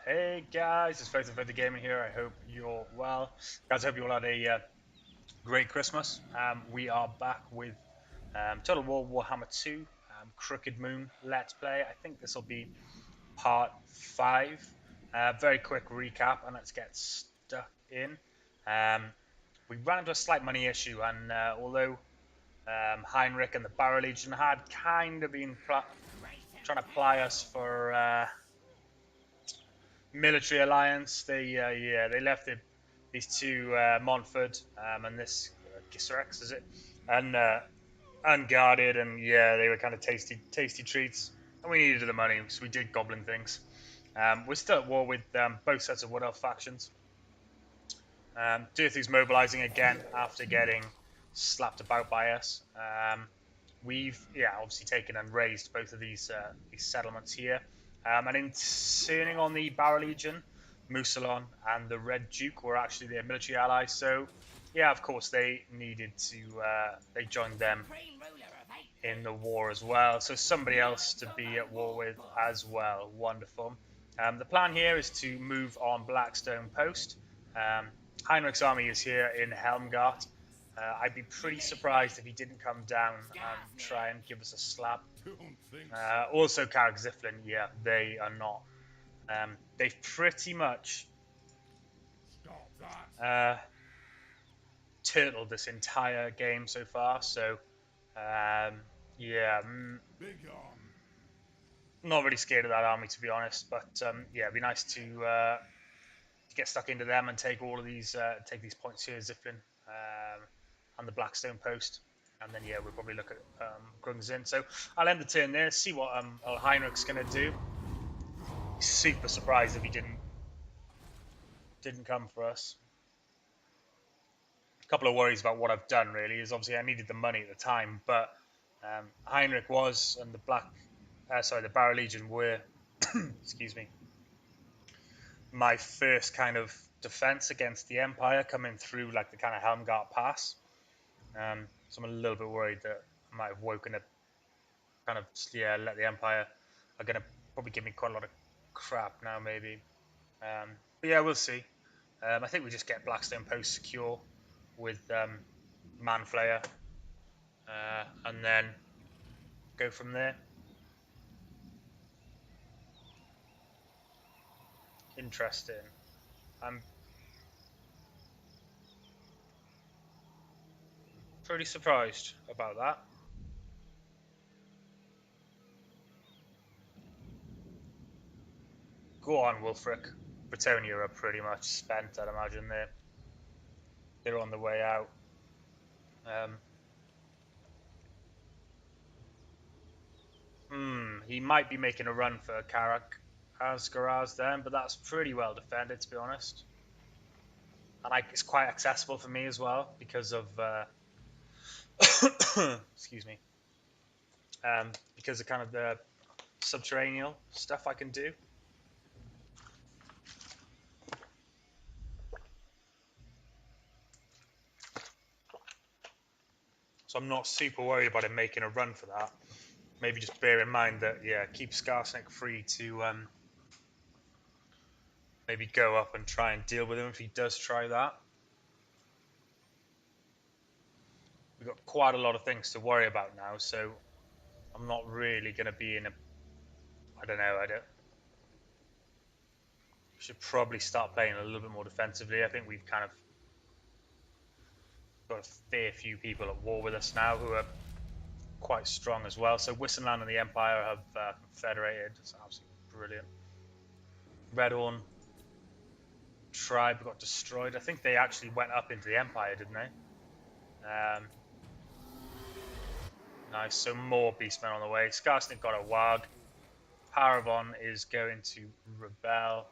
Hey guys, it's Faith and Gaming here. I hope you're well. Guys, I hope you all had a great Christmas. We are back with Total War Warhammer 2, Crooked Moon Let's Play. I think this will be part 5. Very quick recap and let's get stuck in. We ran into a slight money issue, and although Heinrich and the Barrow Legion had kind of been trying to ply us for military alliance. They left these two Montfort and this Giserex, is it, and unguarded, and they were kind of tasty treats. And we needed the money, so we did goblin things. We're still at war with both sets of Wood Elf factions. Dirthy's mobilizing again after getting slapped about by us. We've obviously taken and raised both of these settlements here. And in turning on the Barrow Legion, Musalon and the Red Duke were actually their military allies. So, yeah, of course, they needed to, they joined them in the war as well. So somebody else to be at war with as well. Wonderful. The plan here is to move on Blackstone Post. Heinrich's army is here in Helmgart. I'd be pretty surprised if he didn't come down and try and give us a slap. Also, Karak Ziflin, they are not. They've pretty much turtled this entire game so far. So, not really scared of that army, to be honest. But it'd be nice to get stuck into them and take all of these points here, Ziflin. And the Blackstone Post, and then we'll probably look at Grungzin. So I'll end the turn there, see what Heinrich's going to do. Super surprised if he didn't come for us. A couple of worries about what I've done, really, is obviously I needed the money at the time, but Heinrich was, and the Barrow Legion were, excuse me, my first kind of defense against the Empire coming through like the kind of Helmgart Pass. So I'm a little bit worried that I might have woken up, kind of, let the Empire are going to probably give me quite a lot of crap now, maybe. But yeah, we'll see. I think we just get Blackstone Post secure with Manflayer, and then go from there. Interesting. I'm pretty surprised about that. Go on, Wulfric. Bretonia are pretty much spent, I'd imagine. They're on the way out. He might be making a run for Karak Asgaraz then, but that's pretty well defended, to be honest. And it's quite accessible for me as well because of excuse me, because of kind of the subterranean stuff I can do. So I'm not super worried about him making a run for that. Maybe just bear in mind that, keep Skarsnik free to maybe go up and try and deal with him if he does try that. We've got quite a lot of things to worry about now, so I'm not really going to be in a... I don't know, should probably start playing a little bit more defensively. I think we've kind of got a fair few people at war with us now who are quite strong as well. So Wissenland and the Empire have confederated. It's absolutely brilliant. Redhorn tribe got destroyed. I think they actually went up into the Empire, didn't they? Nice. So more beastmen on the way. Skarsnik got a Wag. Paravon is going to rebel.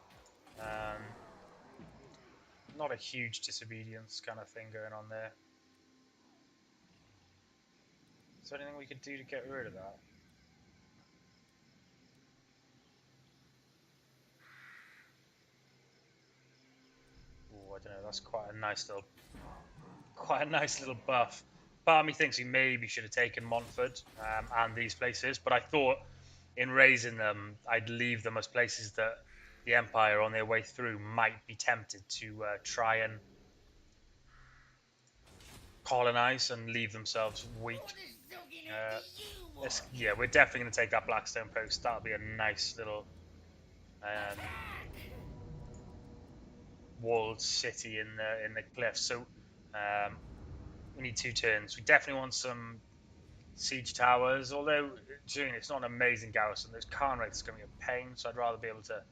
Not a huge disobedience kind of thing going on there. Is there anything we could do to get rid of that? Oh, I don't know. That's quite a nice little buff. Part of me thinks he maybe should have taken Montfort and these places, but I thought in raising them, I'd leave them as places that the Empire on their way through might be tempted to try and colonize and leave themselves weak. Yeah, we're definitely going to take that Blackstone post. That'll be a nice little walled city in the cliffs. So we need 2 turns. We definitely want some siege towers. Although doing it's not an amazing garrison. Those Khan rates is going to be a pain. So I'd rather be able to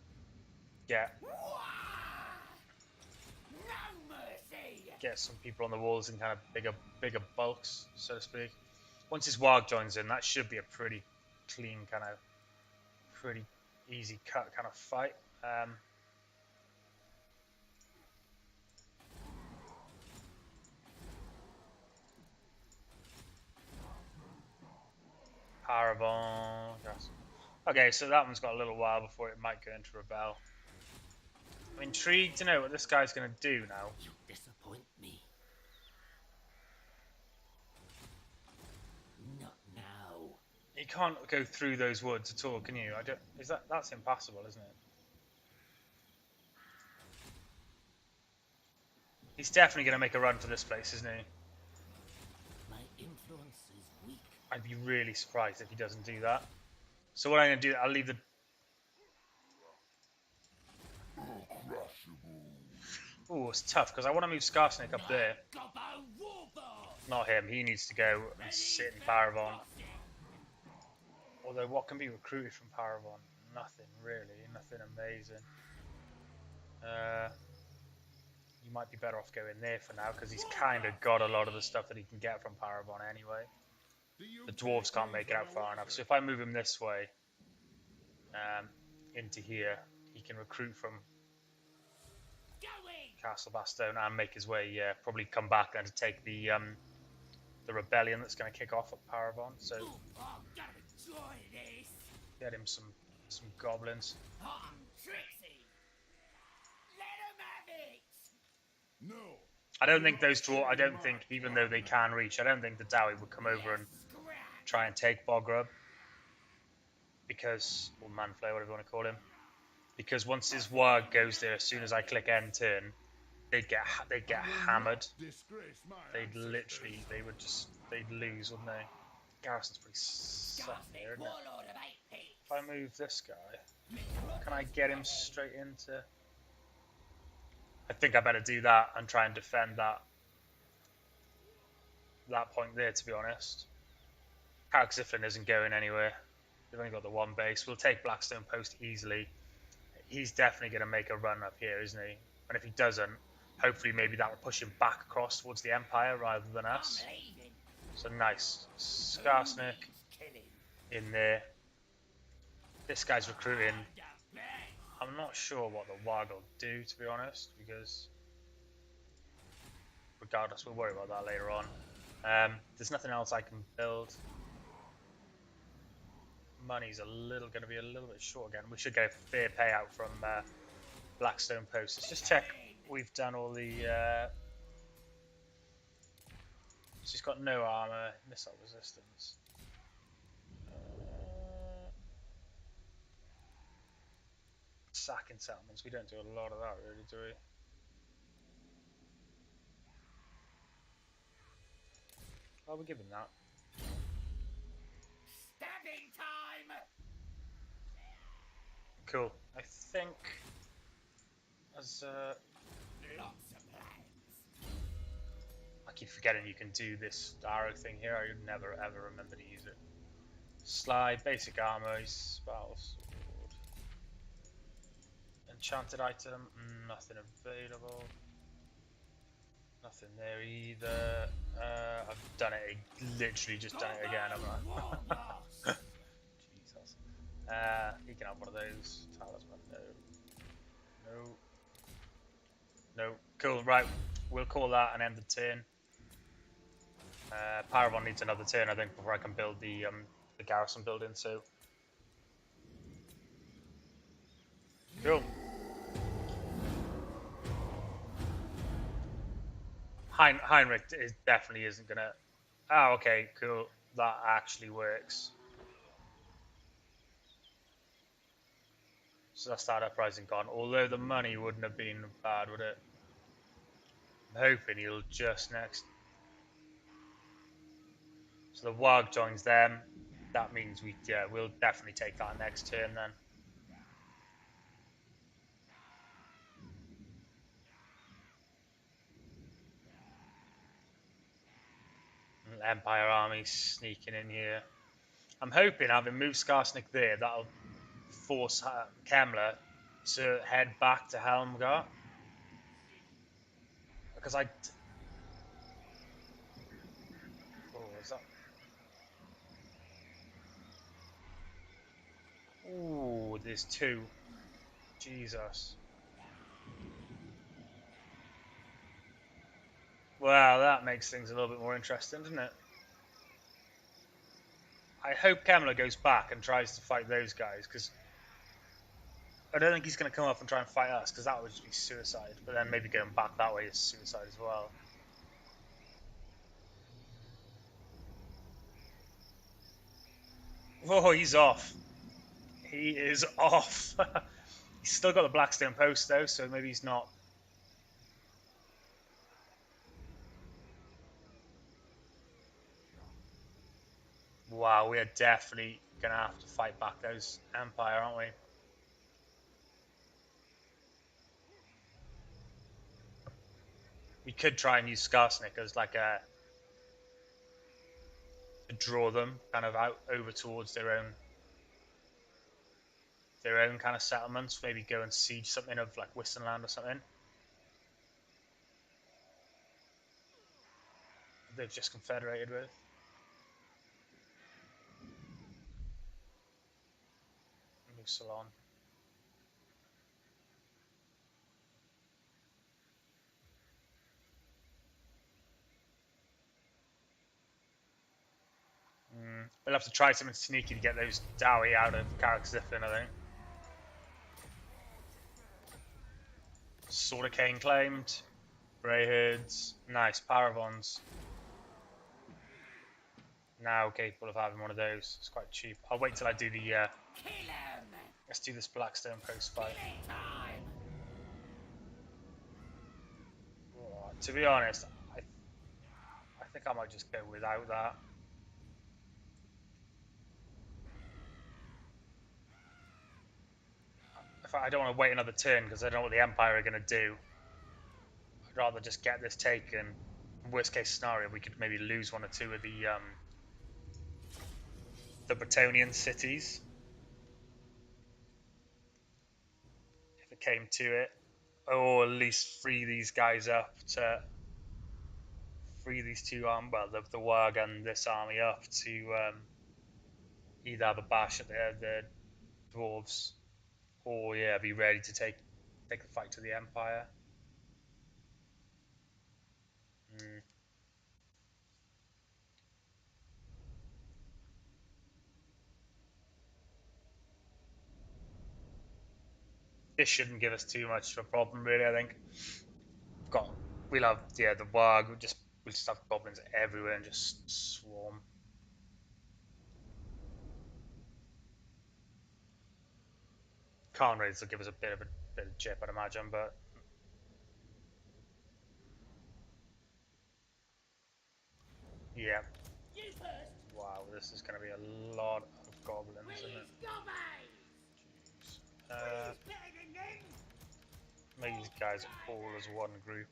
get some people on the walls in kind of bigger bulks, so to speak. Once his Warg joins in, that should be a pretty clean kind of pretty easy cut kind of fight. Parabon. Yes. Okay, so that one's got a little while before it might go into rebel. I'm intrigued to know what this guy's going to do now. You disappoint me. Not now. You can't go through those woods at all, can you? I don't. That's impassable, isn't it? He's definitely going to make a run for this place, isn't he? My influence is weak. I'd be really surprised if he doesn't do that. So what I'm going to do, I'll leave the... Ooh, it's tough, because I want to move Skarsnik up there. Not him, he needs to go and sit in Paravon. Although, what can be recruited from Paravon? Nothing, really. Nothing amazing. You might be better off going there for now, because he's kind of got a lot of the stuff that he can get from Paravon anyway. The dwarves can't make it out far enough, so if I move him this way, into here, he can recruit from Castle Bastone and make his way, probably come back and to take the rebellion that's going to kick off at Paravon. So get him some goblins. I don't think those dwarves, I don't think, even though they can reach, I don't think the Dowie would come over and try and take Bogrub. Because, or Manflayer, whatever you want to call him. Because once his Warg goes there, as soon as I click end turn, they'd get hammered. They'd lose, wouldn't they? Garrison's pretty set there, isn't it? If I move this guy, can I get him straight into... I think I better do that and try and defend that point there, to be honest. Karak Ziflin isn't going anywhere. They've only got the one base. We'll take Blackstone Post easily. He's definitely going to make a run up here, isn't he? And if he doesn't, hopefully maybe that will push him back across towards the Empire rather than us. So nice. Skarsnik in there. This guy's recruiting. I'm not sure what the Warg will do, to be honest, because regardless, we'll worry about that later on. There's nothing else I can build. Money's going to be a little bit short again. We should get a fair payout from Blackstone Post. Let's just check we've done all the... she's got no armor, missile resistance. Sacking settlements, we don't do a lot of that really, do we? Oh, we'll give him that. Stabbing time. Cool. I think as Lots of plans. I keep forgetting you can do this arrow thing here. I never ever remember to use it. Slide, basic armor, battle sword. Enchanted item, nothing available. Nothing there either. I've done it, literally just done it again, haven't I? Jesus. He can have one of those. Talisman, no. No. Cool, right. We'll call that and end the turn. Paravon needs another turn, I think, before I can build the garrison building, so... Cool. Heinrich definitely isn't gonna... Oh, okay, cool. That actually works. So that's that uprising gone. Although the money wouldn't have been bad, would it? I'm hoping he'll just next. So the Warg joins them. That means we'll definitely take that next turn then. Empire army sneaking in here. I'm hoping having moved Skarsnik there, that'll force Kemmler to head back to Helmgar. Because oh, is that? Ooh, there's two. Jesus. Well, that makes things a little bit more interesting, doesn't it? I hope Kemmler goes back and tries to fight those guys, because I don't think he's going to come up and try and fight us, because that would just be suicide. But then maybe going back that way is suicide as well. Oh, he's off. He is off. He's still got the Blackstone post, though, so maybe he's not. Wow, we are definitely going to have to fight back those Empire, aren't we? We could try and use Skarsnik as like to draw them kind of out over towards their own kind of settlements. Maybe go and siege something of like Wistonland or something. They've just confederated with. New Salon. We'll have to try something sneaky to get those Dowie out of Karak Ziflin, I think. Sword of Cain claimed. Greyhoods. Nice. Paravons. Now capable of having one of those. It's quite cheap. I'll wait till I do the... let's do this Blackstone post fight. Oh, to be honest, I think I might just go without that. I don't want to wait another turn because I don't know what the Empire are going to do. I'd rather just get this taken. Worst case scenario, we could maybe lose one or two of the Bretonnian cities if it came to it, or at least free these guys up to free these two the Warg and this army up to either have a bash at the dwarves, or be ready to take the fight to the Empire. This shouldn't give us too much of a problem, really. I think we'll have the Warg. We'll just have goblins everywhere and just swarm. Khan raids will give us a bit of jip, I'd imagine, but yeah. Wow, this is going to be a lot of goblins, isn't it? Jeez. Make these guys all as one group.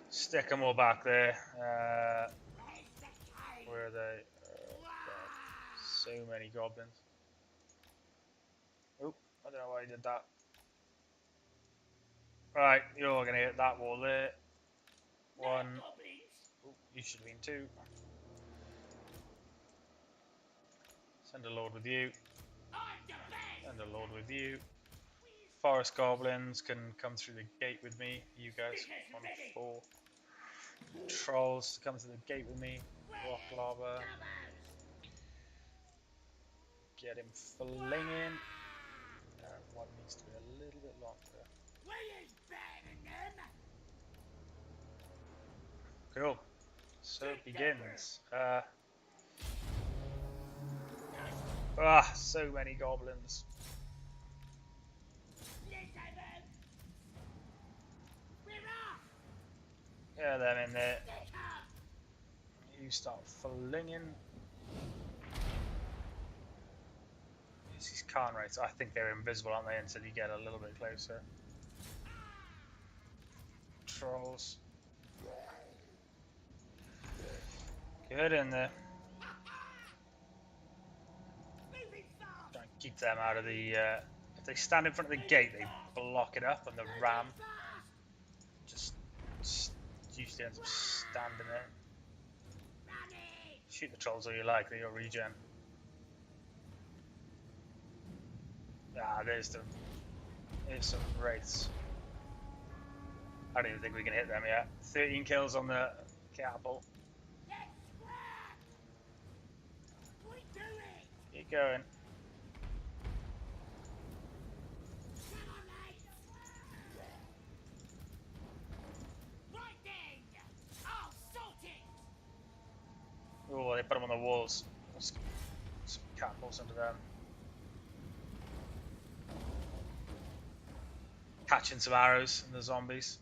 Stick them all back there. Where are they? So many goblins. Oh, I don't know why I did that. Right, you're all going to hit that wall there. One. Oh, you should have been two. Send a lord with you. Send a lord with you. Forest goblins can come through the gate with me. You guys on 4. Trolls to come to the gate with me. Rock lava. Get him flinging. One needs to be a little bit longer. Cool. So it begins. So many goblins. Get them in there. You start flinging. These can't rates. I think they're invisible, aren't they, until you get a little bit closer. Trolls. Get in there. Try and keep them out of the. If they stand in front of the gate, they block it up, and the ram just usually ends up standing there. Shoot the trolls all you like, they got regen. Ah, there's some wraiths. I don't even think we can hit them yet. 13 kills on the catapult. Keep going. Oh, they put them on the walls. Let's get some catapults into them. Catching some arrows in the zombies.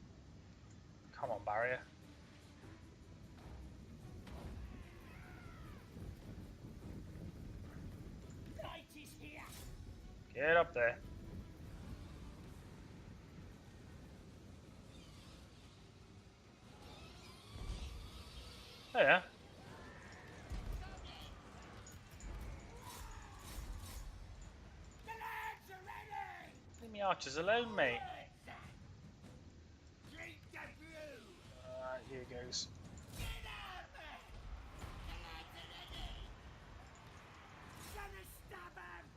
Come on, barrier. Get up there. Oh yeah. Leave me archers alone, mate. Alright, here goes.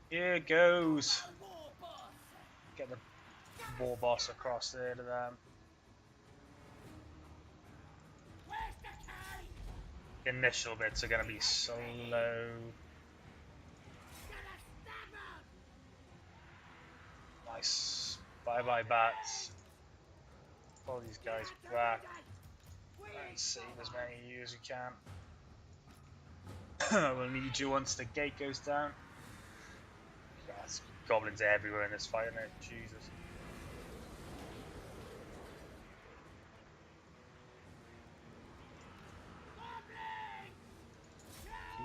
Here goes. Get the war boss across there to them. The initial bits are going to be slow. Nice. Bye bye bats. Pull these guys back. And save as many of you as we can. We'll need you once the gate goes down. There's goblins everywhere in this fight, isn't it? Jesus.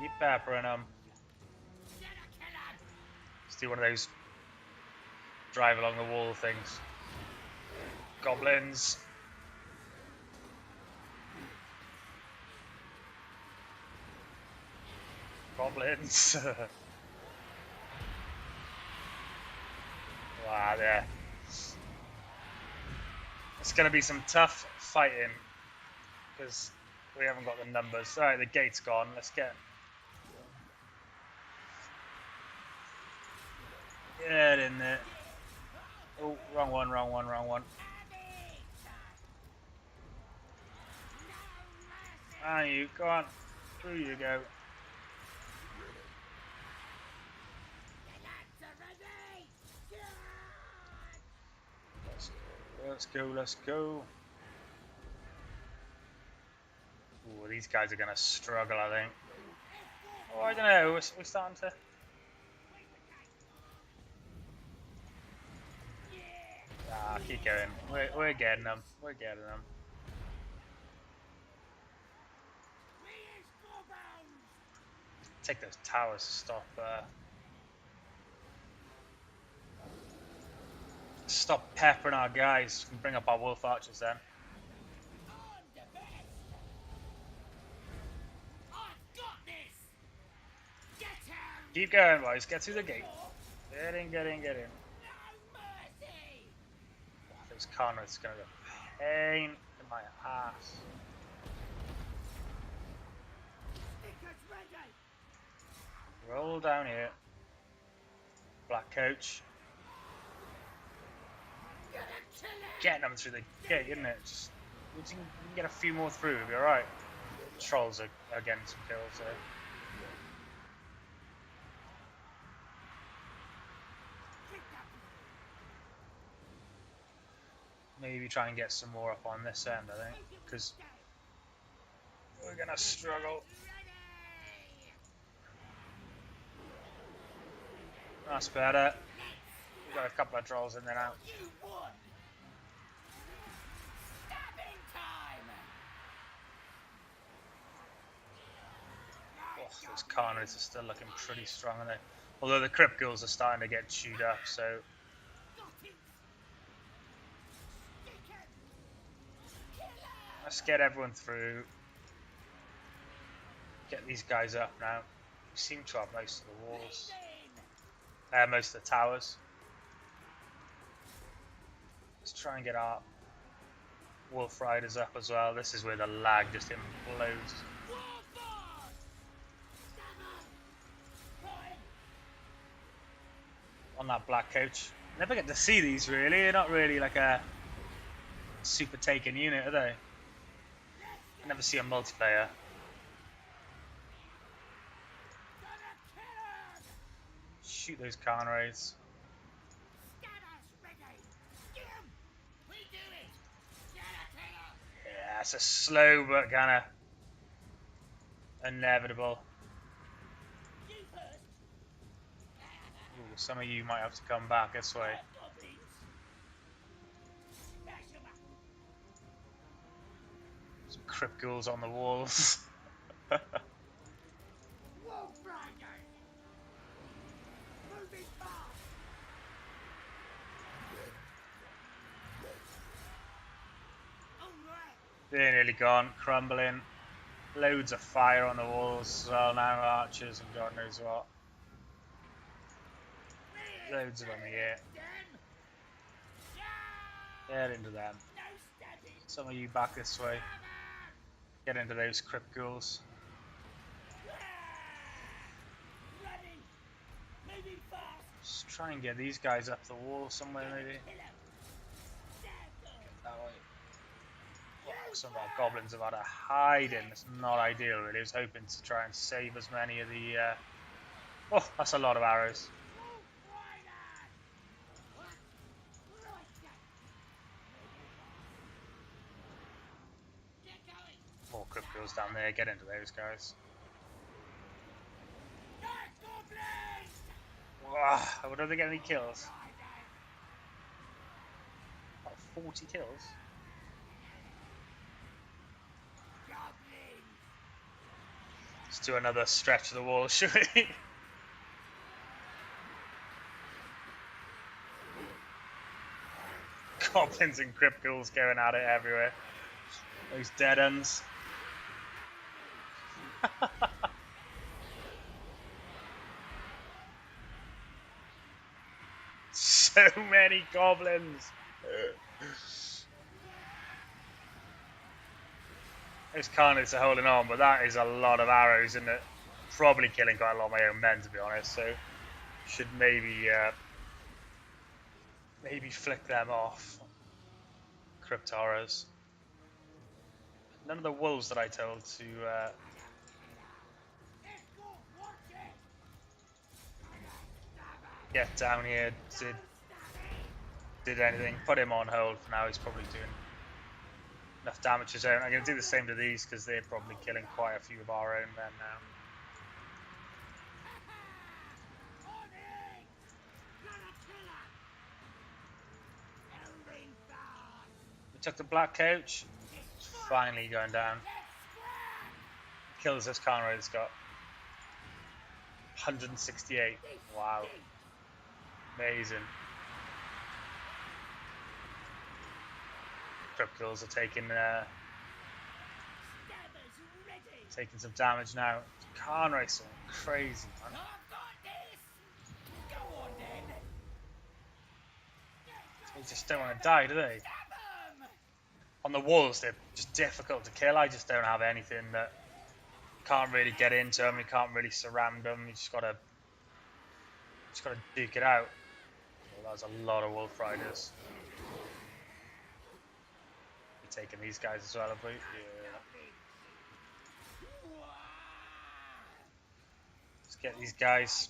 Keep peppering them. Let's do one of those drive along the wall things. Goblins. Goblins. Wow, there. It's going to be some tough fighting because we haven't got the numbers. Alright, the gate's gone. Let's get in there. Oh, wrong one, wrong one, wrong one. Ah, you go on. Through you go. Let's go, let's go. Ooh, these guys are going to struggle, I think. Oh, I don't know. We're starting to... Ah, keep going. We're getting them. We're getting them. Take those towers to stop peppering our guys. We can bring up our wolf archers then. Keep going, boys. Get through the gate. Get in, get in, get in. Those Conrad's gonna be a pain in my ass. Roll down here. Black coach. Getting them through the gate, isn't it? Just you can get a few more through, it'll be alright. Trolls are getting some kills there. Maybe try and get some more up on this end, I think, because we're gonna struggle. That's better. We've got a couple of trolls in there now. those Carners are still looking pretty strong, aren't they? Although the Crypt Ghouls are starting to get chewed up, so let's get everyone through. Get these guys up now. We seem to have most of the walls. Most of the towers. Let's try and get our Wolf Riders up as well. This is where the lag just implodes. On that black coach. Never get to see these really. They're not really like a super taken unit, are they? I never see a multiplayer. Shoot those Carnrays. Yeah, it's a slow but kinda inevitable. Ooh, some of you might have to come back this way. Some Crypt Ghouls on the walls. They're nearly gone, crumbling. Loads of fire on the walls as well now, archers and God knows what. Loads of them here. Get into them. Some of you back this way. Get into those Crypt Ghouls. Just try and get these guys up the wall somewhere maybe. Get that way. Wow, some of our goblins have had a hide in. It's not ideal really. I was hoping to try and save as many of the... Oh, that's a lot of arrows. More Crypt Ghouls down there. Get into those guys. Wow, I don't think get any kills. About 40 kills. Let's do another stretch of the wall, should we? Goblins and Crypt Ghouls going at it everywhere. Those dead ends. So many goblins. Those Carnets are holding on, but that is a lot of arrows, isn't it? Probably killing quite a lot of my own men, to be honest. So should maybe flick them off. Crypt Horrors. None of the wolves that I told to get down here did anything. Put him on hold for now. He's probably doing enough damage to his own. I'm going to do the same to these because they're probably killing quite a few of our own men now. We took the black coach. It's finally going down. Kills this Conrad has got 168. Wow. Amazing. Crypt Ghouls are taking some damage now. Carnrays are crazy, man. They just don't want to die, do they? On the walls, they're just difficult to kill. I just don't have anything that can't really get into them. You can't really surround them. You just gotta duke it out. Well, that's a lot of Wolf Riders. We're taking these guys as well, have we? Yeah. Let's get these guys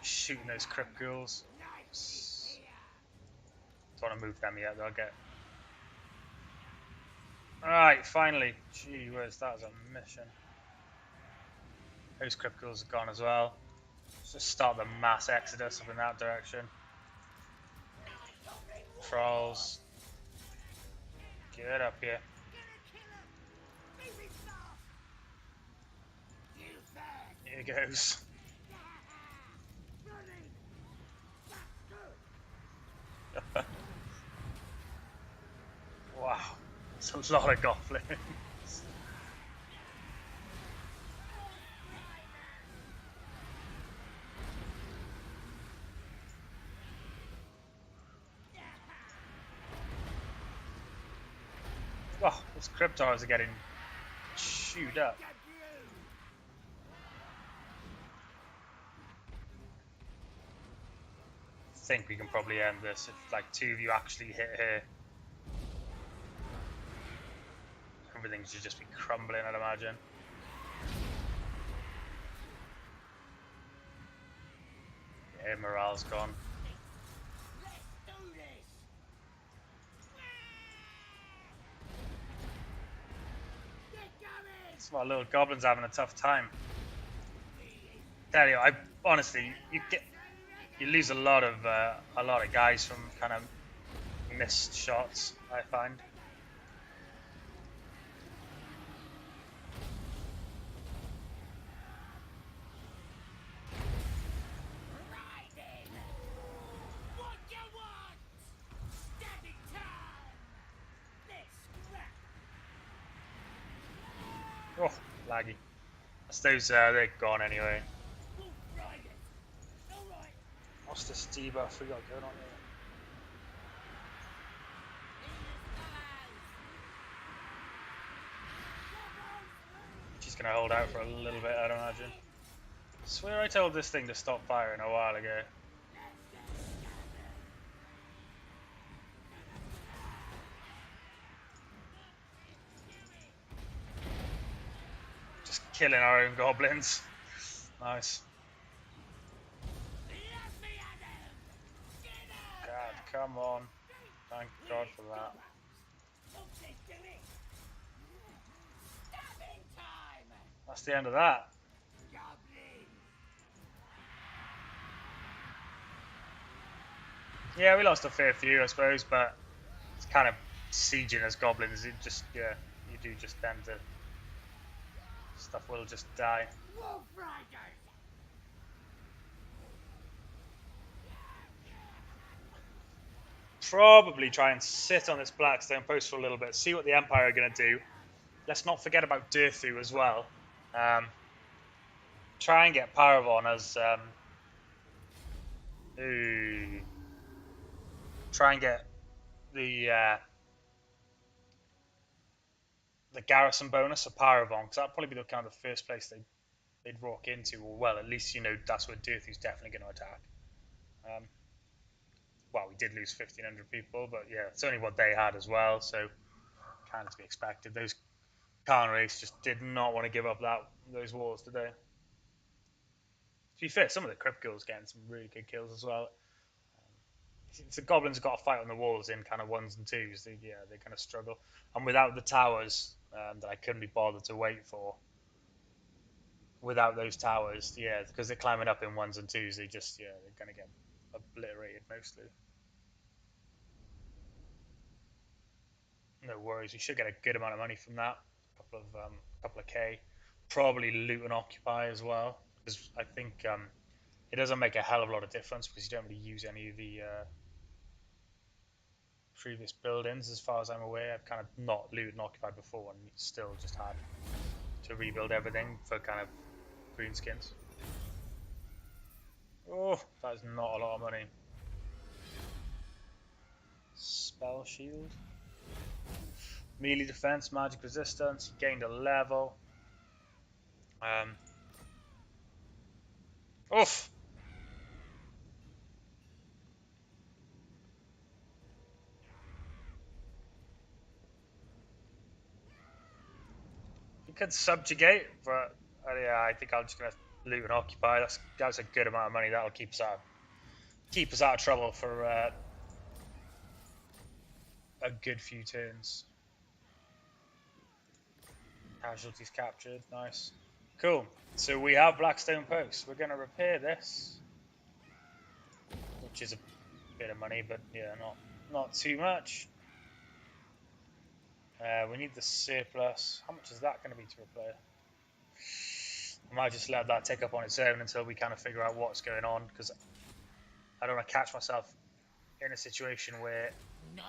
shooting those Crypt Ghouls. Don't want to move them yet, they'll get. Alright, finally. Gee whiz, that was a mission. Those Crypt Ghouls are gone as well. Let's just start the mass exodus up in that direction. Trolls. Get up here. Here goes. Wow, it's a lot of goblins. Oh, those cryptors are getting chewed up. I think we can probably end this if like 2 of you actually hit here. Everything should just be crumbling, I'd imagine. Yeah, morale's gone. My little goblin's having a tough time. Tell you, I honestly, you lose a lot of guys from kind of missed shots, I find. Oh, laggy. That's those, they're gone anyway. What's this debuff we got going on here? She's gonna hold out for a little bit, I'd imagine. I swear I told this thing to stop firing a while ago. Just killing our own goblins. Nice. God, come on. Thank God for that. That's the end of that. Yeah, we lost a fair few, I suppose, but it's kind of sieging as goblins. It just, yeah, you do just tend to... Stuff will just die. Probably try and sit on this Blackstone post for a little bit, see what the Empire are going to do. Let's not forget about Durthu as well. Try and get Paravon as... try and get the garrison bonus of Paravon, because that'd probably be the kind of the first place they'd walk into, or well, at least, you know, that's where Durthu's definitely going to attack. Well, we did lose 1,500 people, but yeah, it's only what they had as well, so kind of to be expected. Those Khan race just did not want to give up those wars today. To be fair, some of the crypt kills getting some really good kills as well. The goblins have got to fight on the walls in kind of 1s and 2s. They're going to struggle, and without the towers that I couldn't be bothered to wait for. Without those towers, yeah, because they're climbing up in 1s and 2s, they're going to get obliterated mostly. No worries, we should get a good amount of money from that. A couple of K. Probably loot and occupy as well, because I think it doesn't make a hell of a lot of difference because you don't really use any of the previous buildings, as far as I'm aware. I've kind of not looted and occupied before, and still just had to rebuild everything for kind of greenskins. Oh, that's not a lot of money. Spell shield. Melee defense, magic resistance, gained a level. Oof! You could subjugate, but yeah, I think I'm just gonna loot and occupy. That's a good amount of money. That'll keep us out of trouble for a good few turns. Casualties captured, nice. Cool. So we have Blackstone posts. We're gonna repair this, which is a bit of money, but yeah, not too much. We need the surplus. How much is that going to be to repair? I might just let that take up on its own until we kind of figure out what's going on, because I don't want to catch myself in a situation where Night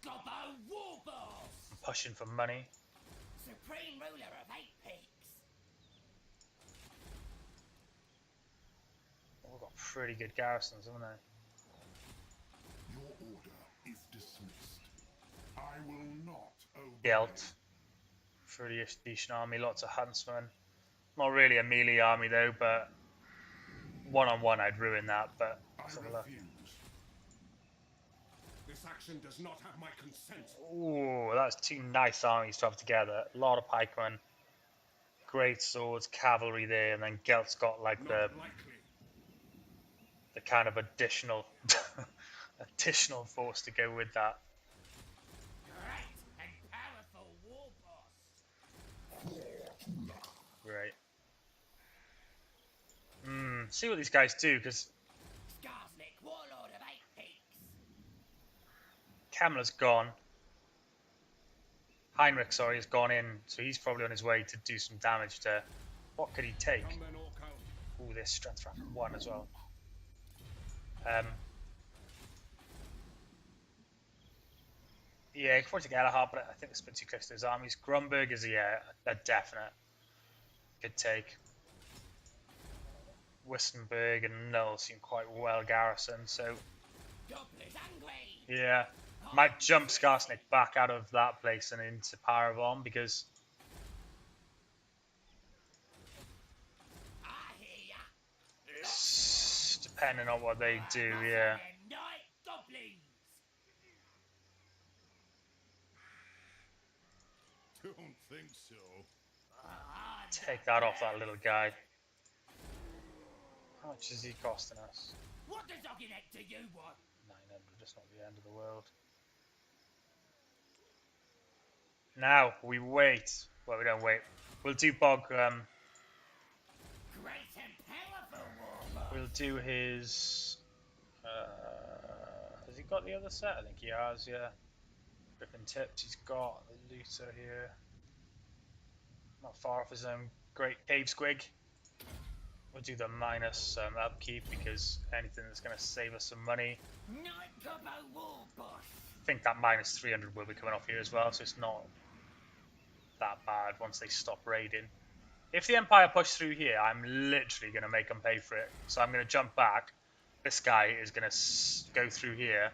Gobbo Warboss! I'm pushing for money. Supreme ruler of 8 peaks! We've got pretty good garrisons, haven't they? Your order is dismissed. I will not obey. Gelt. Pretty decent army, lots of huntsmen. Not really a melee army though, but one-on-one I'd ruin that, but let's have a look. This action does not have my consent. Ooh, that's two nice armies to have together. A lot of pikemen, great swords, cavalry there, and then Gelt's got like the kind of additional additional force to go with that. Great and powerful Warboss! Right. See what these guys do, because Skarsnik, warlord of 8 peaks! Kemmler's gone. Heinrich, sorry, has gone in, so he's probably on his way to do some damage to... What could he take? Ooh, this strength rank 1 as well. Yeah, he could probably take Earhart, but I think it's a bit too close to his armies. Grunberg is, yeah, a definite good take. Wissenberg and Null seem quite well garrisoned, so... Gobblers angry! Yeah. Might jump Skarsnik back out of that place and into Paragon, because... I hear ya! Depending on what they do, yeah. Night goblins! Don't think so. Take that off that little guy. How much is he costing us? What does Ogginek do you want? 900, just not the end of the world. Now, we wait. Well, we don't wait. We'll do Bog, Great and powerful Warboss! we'll do his... has he got the other set? I think he has, yeah. Griffin Tips, he's got the Looter here. Not far off his own Great Cave Squig. We'll do the minus upkeep, because anything that's going to save us some money. Night Gobbo Warboss! I think that minus 300 will be coming off here as well, so it's not that bad once they stop raiding. If the Empire push through here, I'm literally going to make them pay for it. So I'm going to jump back. This guy is going to go through here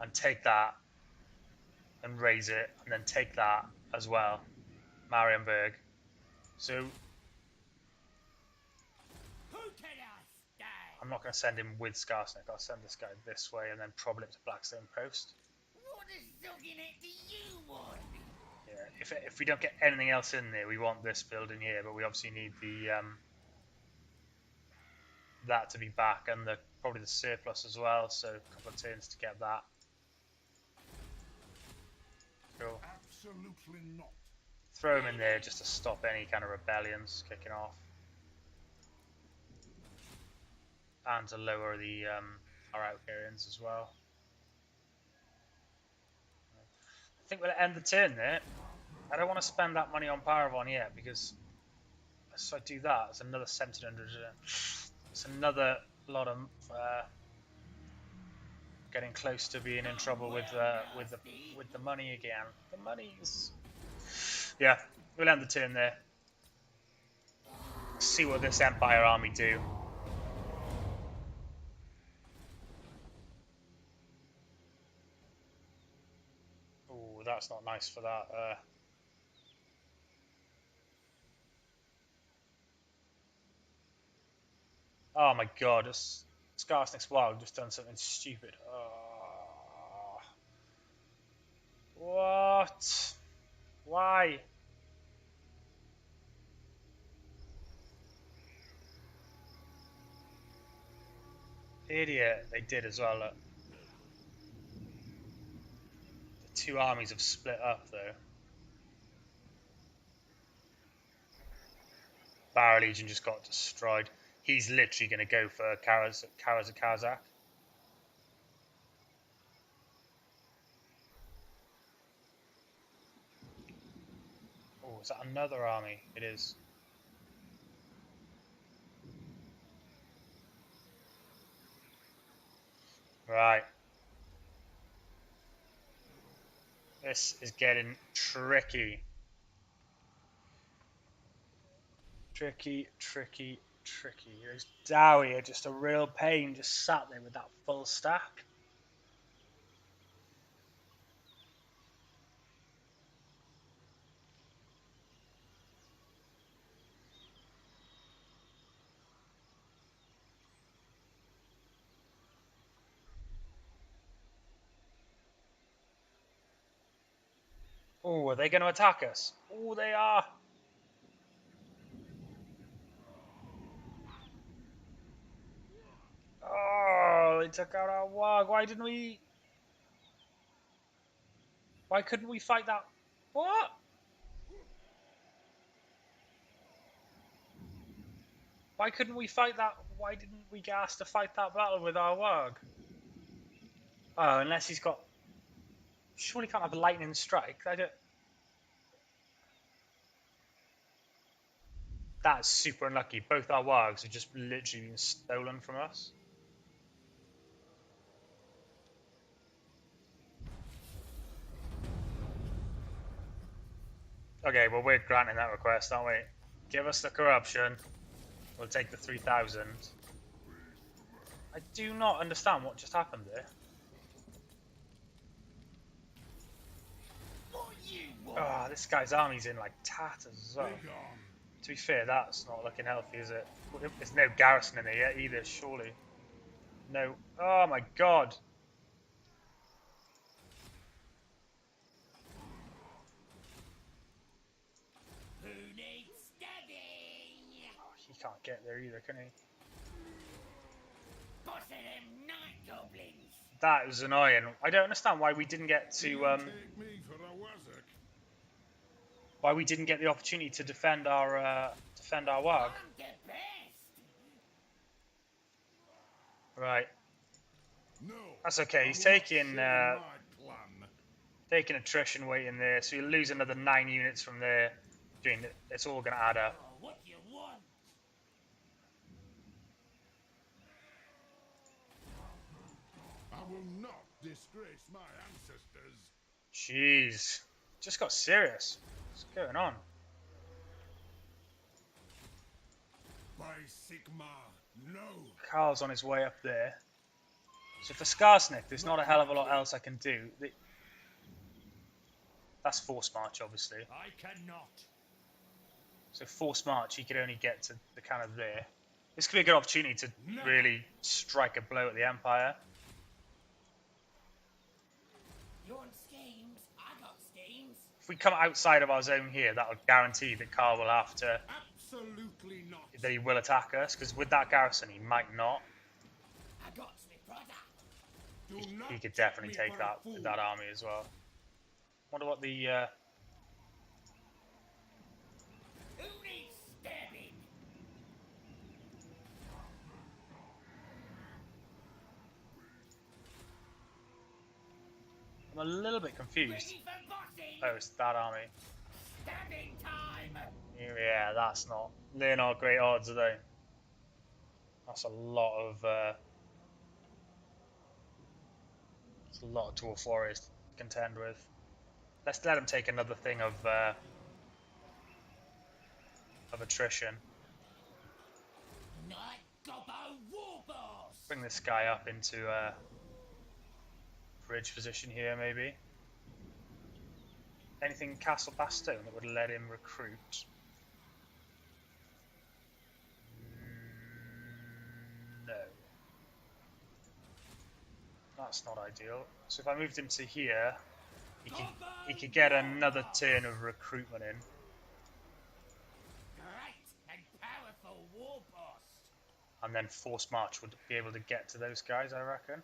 and take that and raise it, and then take that as well. Marienburg. So Who can I stay? I'm not going to send him with Skarsnik. I'll send this guy this way and then probably up to Blackstone Post. What does Ogginek do you want? Yeah, if we don't get anything else in there, we want this building here, but we obviously need the that to be back, and probably the surplus as well. So a couple of turns to get that. Cool. Absolutely not. Throw him in there just to stop any kind of rebellions kicking off, and to lower the our outgoings as well. I think we'll end the turn there. I don't want to spend that money on Paragon yet, because if I do that, it's another 1700. It's another lot of getting close to being in trouble with the money again. The money's... Yeah, we'll end the turn there. See what this Empire army do. Oh, that's not nice for that. Oh my god, Skarsnik's Wild just done something stupid. What? Why? Idiot, they did as well. Look. The two armies have split up though. Barrow Legion just got destroyed. He's literally going to go for Kazakh. Oh, is that another army? It is. Right. This is getting tricky. Tricky. There's Dowie, just a real pain, just sat there with that full stack. Oh, are they going to attack us? Oh, they are. Oh, they took out our Warg. Why couldn't we fight that? What? Why couldn't we fight that? Why didn't we get asked to fight that battle with our Warg? Oh, unless he's got... Surely can't have a lightning strike. That's super unlucky. Both our Wargs have just literally been stolen from us. Okay, well, we're granting that request, aren't we? Give us the corruption. We'll take the 3,000. I do not understand what just happened there. What you want? Oh, this guy's army's in like tatters as well. Be gone. To be fair, that's not looking healthy, is it? There's no garrison in there yet either, surely. No. Oh my god. Who needs stabbing? Oh, he can't get there either, can he? Boss of them night goblins. That is annoying. I don't understand why we didn't get to You take me for a wazzock. why we didn't get the opportunity to defend our Warg. I'm the best. Right. No. That's okay. He's I will not taking share my plan. taking attrition weight in there, so you'll lose another 9 units from there. It's all going to add up. Oh, what you want? I will not disgrace my ancestors. Jeez. Just got serious. What's going on? By Sigma, no. Karl's on his way up there. So for Skarsnik, there's not a hell of a lot else I can do. That's Force March, obviously. I cannot. So Force March, he could only get to the kind of there. This could be a good opportunity to really strike a blow at the Empire. You want schemes? I got schemes. If we come outside of our zone here, that'll guarantee that Karl will have to... Absolutely not. that he will attack us, because with that garrison, he might not. I got my brother. Do not He could definitely take me take for a fool. that army as well. Wonder what the... Who needs stabbing? I'm a little bit confused. Ready for bossing? Oh, it's that army. Stabbing time. Yeah, that's not... They're not great odds, are they? That's a lot of... it's a lot of Dwarf Warriors to contend with. Let's let him take another thing of attrition. Night gobbo war boss. Bring this guy up into bridge position here, maybe. Anything Castle Bastone that would let him recruit? No. That's not ideal. So if I moved him to here, he could get another turn of recruitment in. Great and powerful war boss. And then Force March would be able to get to those guys, I reckon.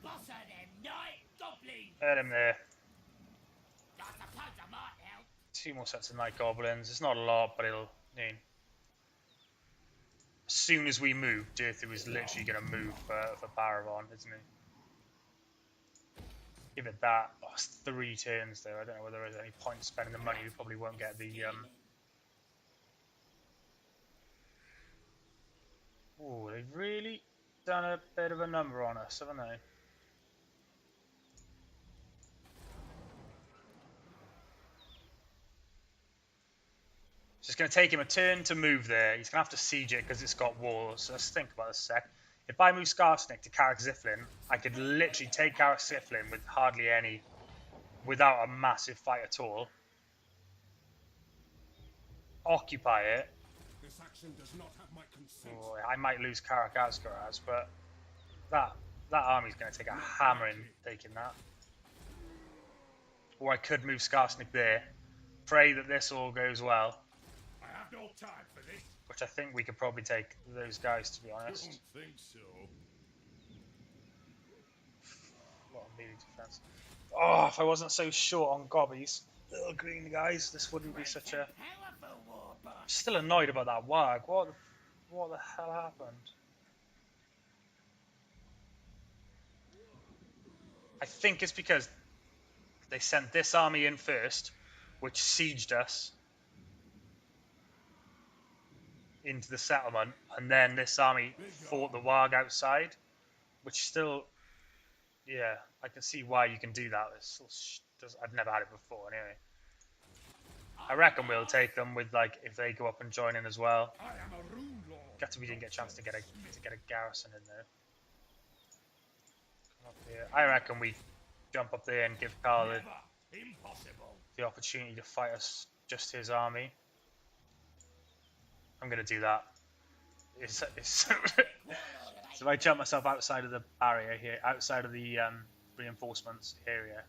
Boss of them night goblins. Get him there. I suppose I might help. 2 more sets of Night Goblins. It's not a lot, but it'll mean. As soon as we move, Dirthu is literally going to move for Barrow, isn't he? Give it that. Oh, it's 3 turns there. I don't know whether there's any point spending the money. We probably won't get the Oh, they've really done a bit of a number on us, haven't they? So it's going to take him a turn to move there. He's going to have to siege it because it's got walls. So let's think about this a sec. If I move Skarsnik to Karak Ziflin, I could literally take Karak Ziflin with hardly any, without a massive fight at all. Occupy it. This action does not have my consent. Oh, I might lose Karak Asgaraz, but that army's going to take a hammering taking that. Or I could move Skarsnik there. Pray that this all goes well. I have no time for this. Which I think we could probably take those guys, to be honest. Don't think so. A lot of melee defense. Oh, if I wasn't so short on gobbies, little green guys, this wouldn't be such a... Hell of a war, boss. Still annoyed about that wag. What the hell happened? I think it's because they sent this army in first, which sieged us into the settlement, and then this army fought the wag outside, which still, yeah, I can see why you can do that. I've never had it before anyway. I reckon we'll take them with, like, if they go up and join in as well. I am a rune lord. Guess we didn't get a chance to get a garrison in there. Come up here. I reckon we jump up there and give Karl Impossible. the opportunity to fight us, just his army. I'm gonna do that. So if I jump myself outside of the barrier here, outside of the reinforcements area,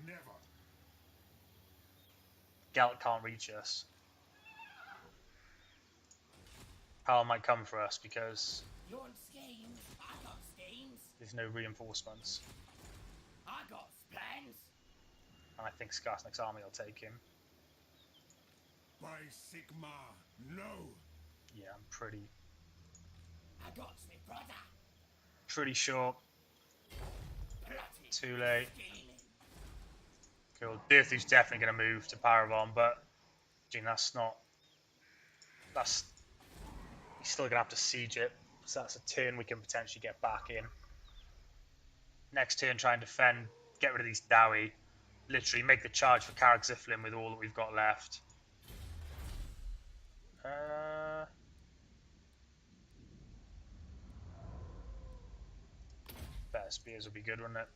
Never. Gelt can't reach us. Karl might come for us because You want schemes? I got schemes. there's no reinforcements, I got plans. and I think Skarsnik's army will take him. By Sigma, no. Yeah, I'm pretty I got my brother. sure. Plotting. Too late. Scheming. Cool. Dirthu's definitely going to move to Paravon, but Gene, that's he's still going to have to siege it. So that's a turn we can potentially get back in. Next turn, try and defend, get rid of these Dowie, literally make the charge for Karak Ziflin with all that we've got left. Better spears would be good, wouldn't it?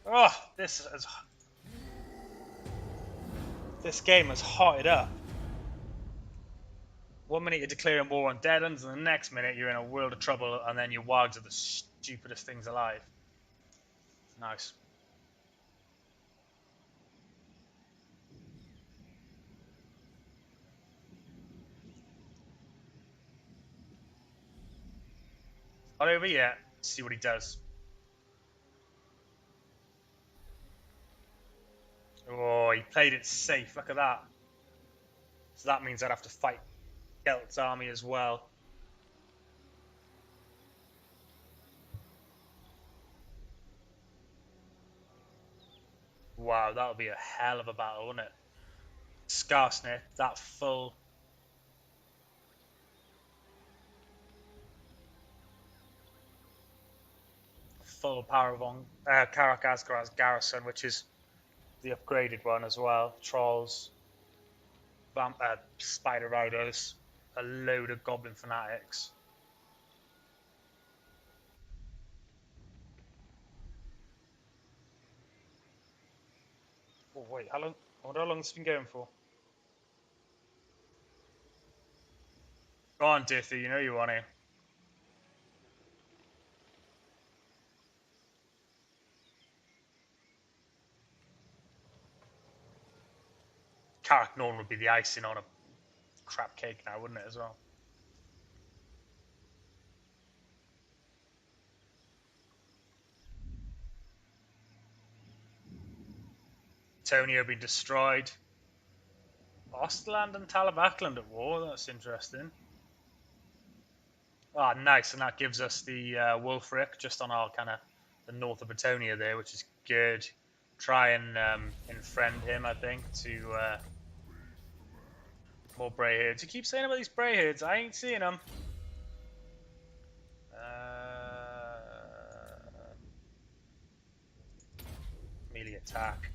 Oh, this game has hotted up. 1 minute you're declaring war on Deadlands, and the next minute you're in a world of trouble, and then your wargs are the stupidest things alive. Nice. Not over yet. Let's see what he does. Oh, he played it safe. Look at that. So that means I'd have to fight Gelt's army as well. Wow, that would be a hell of a battle, wouldn't it? Skarsnik, that full Paravon, Karak Asgaraz garrison, which is the upgraded one as well. Trolls, Spider Riders, a load of Goblin Fanatics. Oh wait, how long? I wonder how long this has been going for. Go on, Dirthy, you know you want to. Karak Norn would be the icing on a crap cake now, wouldn't it, as well? Tonio being destroyed. Ostland and Talabakland at war, that's interesting. Ah, nice, and that gives us the Wulfric just on our kind of the north of Bretonia there, which is good. Try and infriend him, I think, to More Brayheads. You keep saying about these Brayheads. I ain't seeing them. Melee attack.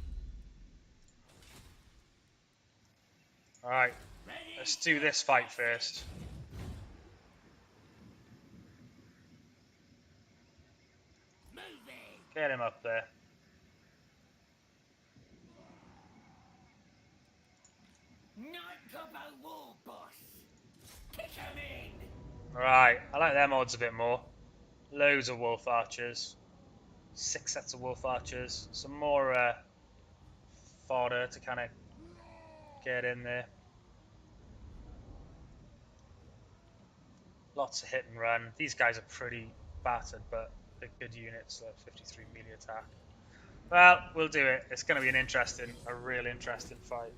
Alright, let's do this fight first. Get him up there. Right, I like them odds a bit more. Loads of wolf archers. 6 sets of wolf archers. Some more fodder to kind of get in there. Lots of hit and run. These guys are pretty battered, but they're good units. 53 melee attack. Well, we'll do it. It's going to be a real interesting fight.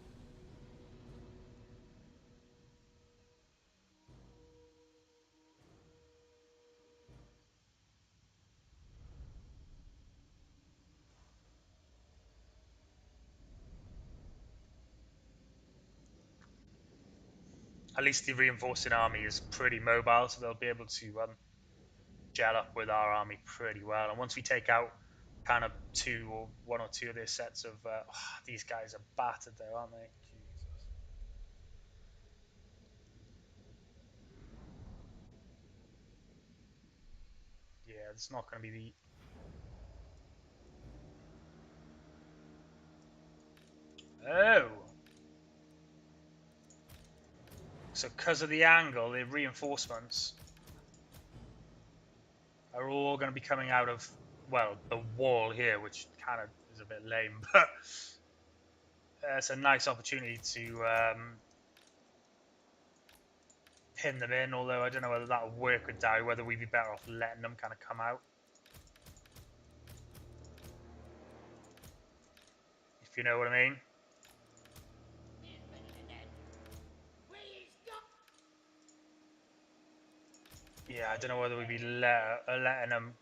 At least the reinforcing army is pretty mobile, so they'll be able to gel up with our army pretty well. And once we take out kind of one or two of their sets of these guys are battered though, aren't they? Jesus. Yeah, it's not going to be the... Oh! So because of the angle, the reinforcements are all going to be coming out of, well, the wall here, which kind of is a bit lame, but it's a nice opportunity to pin them in, although I don't know whether that will work with Dowie, whether we'd be better off letting them kind of come out. If you know what I mean. Yeah, I don't know whether we'd be letting them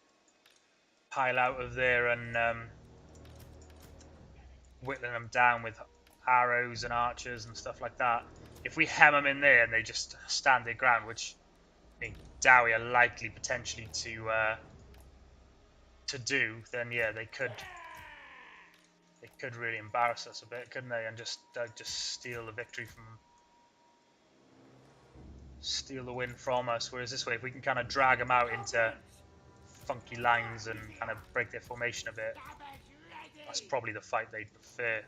pile out of there and whittling them down with arrows and archers and stuff like that. If we hem them in there and they just stand their ground, which I think Dowie are likely potentially to do, then yeah, they could really embarrass us a bit, couldn't they? And just steal the victory steal the win from us. Whereas this way, if we can kind of drag them out into funky lines and kind of break their formation a bit, that's probably the fight they'd prefer.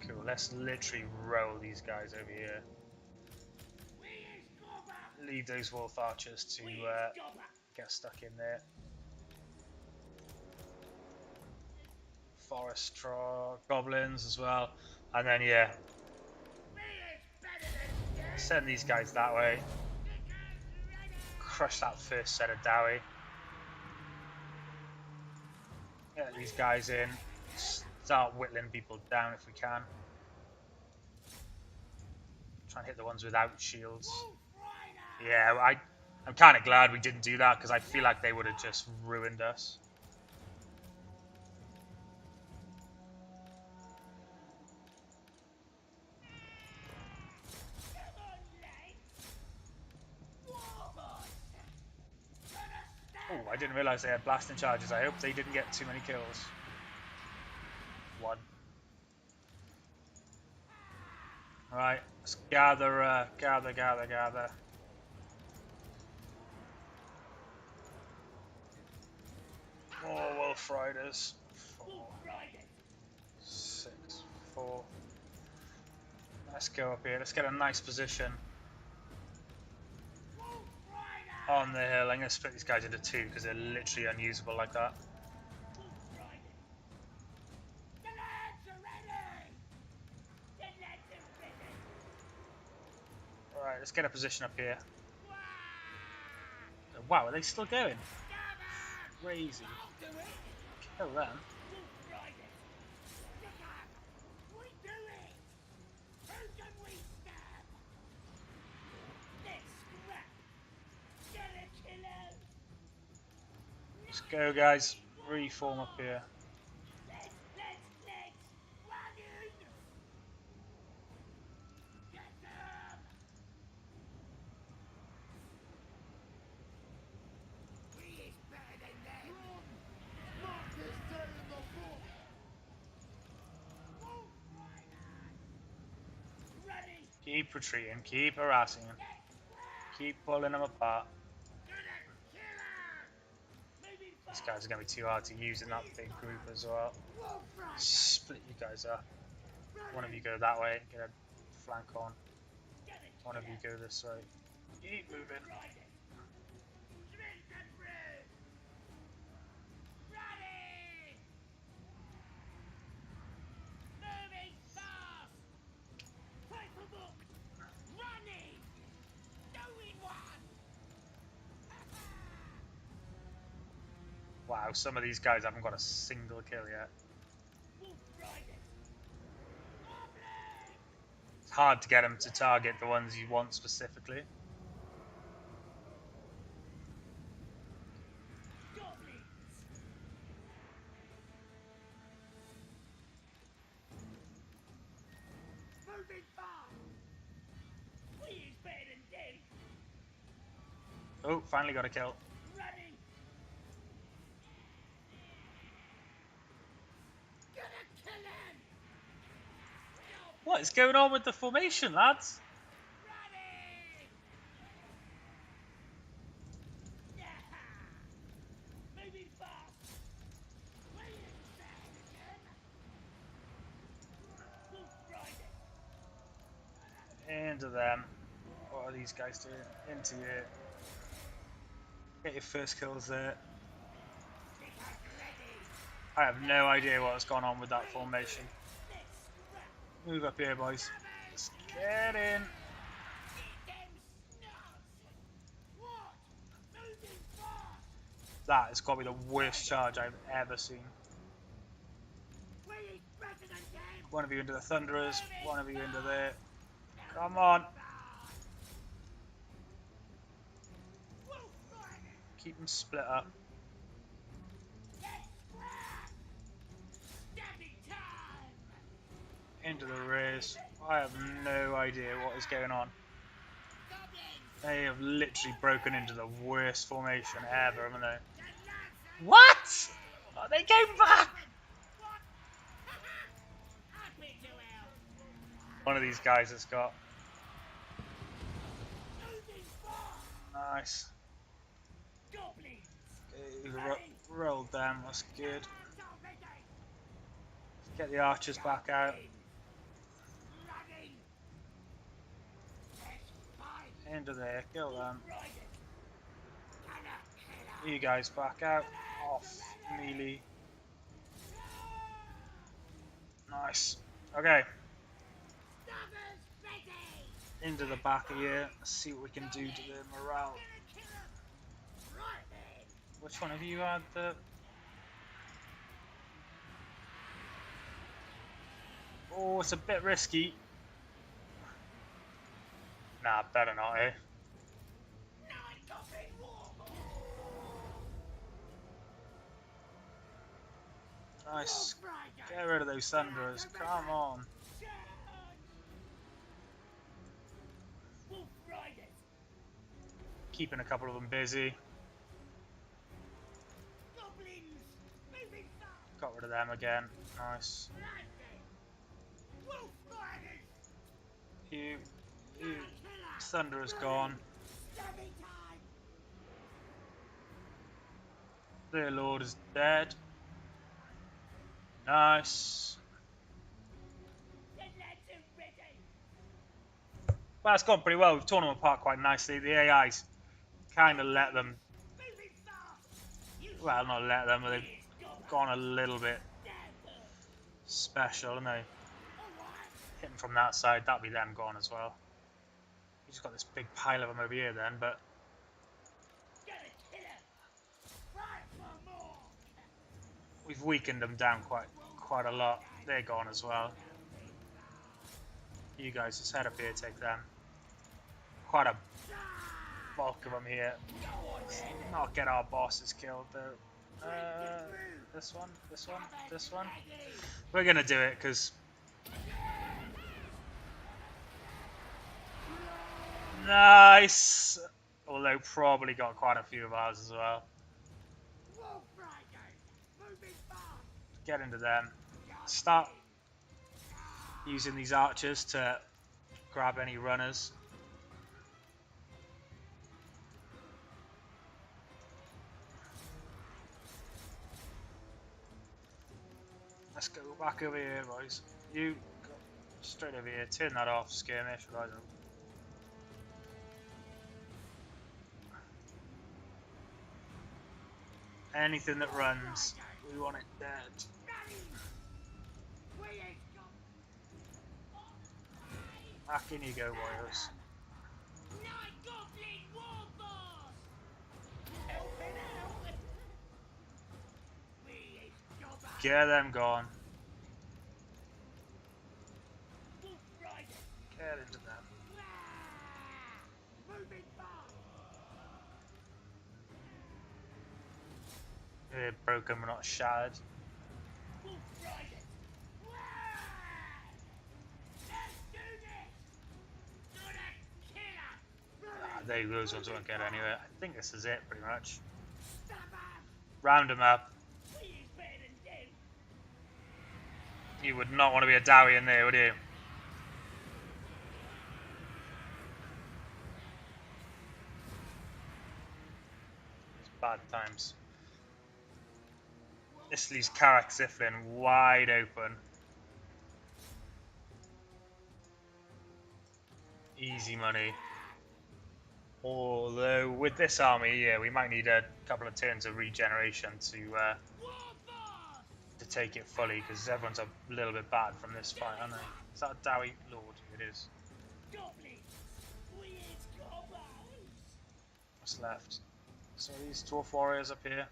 Cool, let's literally roll these guys over here. Leave those wolf archers to get stuck in there. Forest goblins as well. And then, yeah, send these guys that way. Crush that first set of Dowie. Get these guys in. Start whittling people down if we can. Try and hit the ones without shields. Yeah, I'm kind of glad we didn't do that because I feel like they would have just ruined us. Oh, I didn't realise they had blasting charges. I hope they didn't get too many kills. 1. Right, let's gather. More wolf riders. 4, 6, 4. Let's go up here. Let's get a nice position on the hill. I'm going to split these guys into 2 because they're literally unusable like that. Alright, let's get a position up here. Wow, are they still going? Crazy. Kill them. Let's go, guys. Reform up here. Keep retreating, keep harassing him, keep pulling him apart. These guys are going to be too hard to use in that big group as well. Split you guys up. One of you go that way, get a flank on. One of you go this way. Keep moving. Wow, some of these guys haven't got a single kill yet. It's hard to get them to target the ones you want specifically. Oh, finally got a kill. What is going on with the formation, lads? Into them. What are these guys doing? Into you. Get your first kills there. I have no idea what's gone on with that formation. Move up here, boys. Let's get in. That has got to be the worst charge I've ever seen. One of you into the Thunderers, one of you into there. Come on. Keep them split up. Into the race. I have no idea what is going on. They have literally broken into the worst formation ever, haven't they? What? Oh, they came back! One of these guys has got... Nice. Rolled them, that's good. Get the archers back out. Into there, kill them. You guys back out. Off melee. Nice. Okay. Into the back of here. Let's see what we can do to their morale. Which one of you had the... Oh, it's a bit risky. Nah, better not, eh? Nice. Get rid of those Thunderers. Come on. Keeping a couple of them busy. Got rid of them again. Nice. You Thunderer's gone. Their Lord is dead. Nice. Well, it's gone pretty well. We've torn them apart quite nicely. The AI's kind of let them... Well, not let them, but they've gone a little bit special, haven't they? Hitting from that side, that'll be them gone as well. You just got this big pile of them over here then, but... We've weakened them down quite a lot. They're gone as well. You guys just head up here, take them. Quite a bulk of them here. Let's not get our bosses killed though. This one, this one, this one. We're gonna do it because... Nice! Although probably got quite a few of ours as well. Get into them. Start using these archers to grab any runners. Let's go back over here, boys. You go straight over here. Turn that off, skirmish. Right. Anything that runs, we want it dead. Back in you go, warriors. Get them gone. Get into them. They're broken, we're not shattered. Those ones won't get anywhere. I think this is it, pretty much. Round them up. You would not want to be a Dowie in there, would you? It's bad times. This leaves Karak Ziflin wide open. Easy money. Although with this army, yeah, we might need a couple of turns of regeneration to take it fully, because everyone's a little bit bad from this fight, aren't they? Is that a Dowie Lord? It is. What's left? So these dwarf warriors up here.